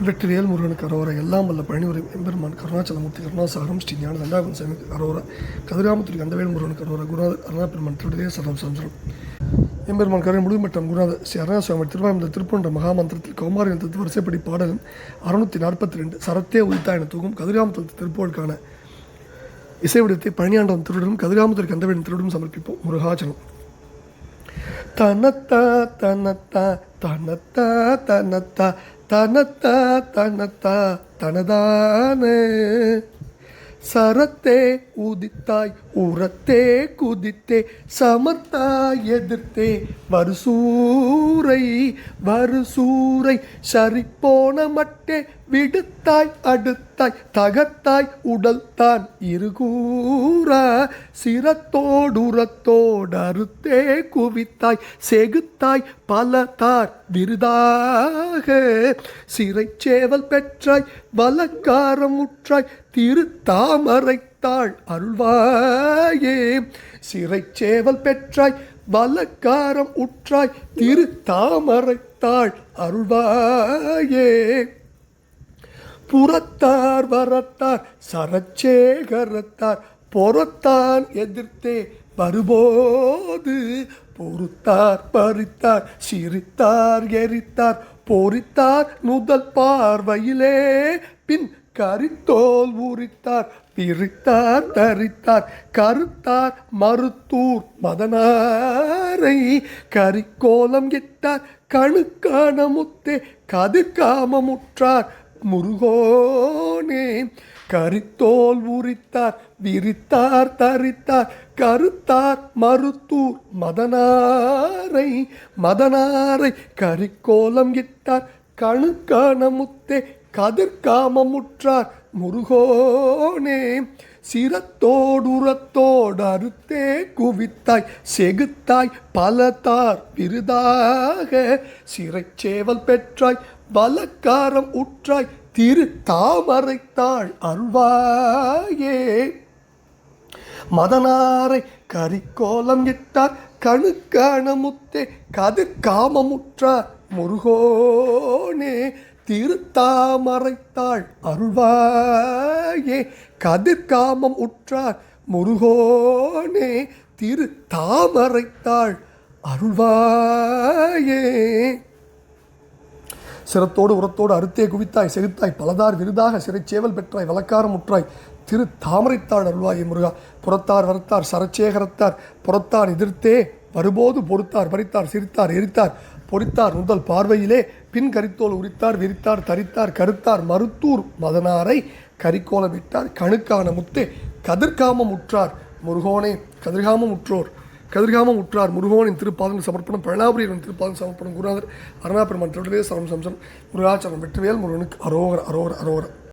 வெற்றிவேல் முருகனுக்கு அரோரா. எல்லாம் வல்ல பழனிவரை எம்பெருமான் கருணாச்சலமூர்த்தி கருணாசாகரம் ஸ்ரீ ஞான தண்டாபுரம் சாமிக்கு அரோரா. கதிராமத்துறை கந்தவேல் முருகனுக்கு அரோரா. குருநாதர் அருணாபெருமான் திருடைய சரம் சம்சரம். எம்பெருமான் கருணை முழுமட்டம் குருநாதர் ஸ்ரீ அருணாசுவாமி திருவாயந்த திருப்பொன்ற மகாமந்திரத்தில் கௌமாரி தத்து வரிசைப்படி பாடலும் 642 சரத்தே உயிர்த்தாயின தூகும் கதிராமத்தல் திருப்போருக்கான இசைவிடத்தை பழனியாண்டவன் திருடனும் கதிராமத்துறை கந்தவேலின் திருடனும் சமர்ப்பிப்போம். முருகாச்சலம். தனத்தா தனத்தா தனத்தா தனத்தா தனத்தா தனத்தா தனதானே சரத்தே உதித்தாய் உரத்தே குதித்தே சமர்த்தாய் எதிர்த்தே வருசூரை வருசூரை சரிப்போன மட்டே விடுத்தாய் அடுத்தாய் தகத்தாய் உடல்தான் இருகூரா சிரத்தோடுரத்தோடு அறுத்தே குவித்தாய் செகுத்தாய் பலதார் விருதாக சிறைச்சேவல் பெற்றாய் வலக்காரம் உற்றாய் திருத்தாமரைத்தாள் அருள்வாயே சிறைச்சேவல் பெற்றாய் வலக்காரம் உற்றாய் திருத்தாமரைத்தாள் அருள்வாயே புறத்தார் வரத்தார் சரச்சேகரத்தார் பொறத்தான் எதிர்த்தே வருபோது பொறுத்தார் பறித்தார் சிரித்தார் எரித்தார் பொறித்தார் நுதல் பார்வையிலே பின் கரித்தோல் உரித்தார் பிரித்தார் தரித்தார் கருத்தார் மருத்தூர் மதனாரை கரிக்கோலம் இட்டார் கணுக்கான முத்தே கதிர்காமமுற்றார் முருகோனே கரித்தோல் உரித்தார் விரித்தார் தரித்தார் கருத்தார் மருத்தூர் மதனாரை மதனாரை கரிக்கோலம் இட்டார் கணுக்கான முத்தே கதிர்காமமுற்றார் முருகோனே சிரத்தோடுரத்தோடு அறுத்தே குவித்தாய் செகுத்தாய் பலதார் விருதாக சிறைச்சேவல் பெற்றாய் வலக்காரம் உற்றாய் திரு தாமரைத்தாள் அருள்வாயே மதனாரை கரிக்கோலம் இட்டார் கணுக்கான முத்தே கதிர்காமமுற்றார் முருகோனே திருத்தாமரைத்தாள் அருள்வாயே கதிர்காமம் உற்றார் முருகோனே திருத்தாமரைத்தாள் அருள்வாயே சிரத்தோடு உரத்தோடு அறுத்தே குவித்தாய் செகுத்தாய் பலதார் விருதாக சிறைச்சேவல் பெற்றாய் வலக்காரம் உற்றாய் திரு தாமரைத்தாள் அருள்வாயே முருகா புறத்தார் வரத்தார் சரச்சேகரத்தார் புறத்தார் எதிர்த்தே வருபோது பொறுத்தார் பறித்தார் சிரித்தார் எரித்தார் பொறித்தார் முதல் பார்வையிலே பின் கரித்தோல் உரித்தார் விரித்தார் தரித்தார் கருத்தார் மருத்தூர் மதனாரை கரிக்கோலம் விட்டார் கணுக்கான முத்தே கதிர்காமம் உற்றார் முருகோனே கதிர்காமம் உற்றார் முருகோனின் திருப்பாதங்கள் சமர்ப்பணம் பழனாபுரியின் திருப்பாதம் சமர்ப்பணம் குருநாதர் அருணாபெருமான் திருடலே சரம் சம்சம் முருகாச்சலம் வெற்றிவேல் முருகனுக்கு அரோகர அரோகர அரோகர.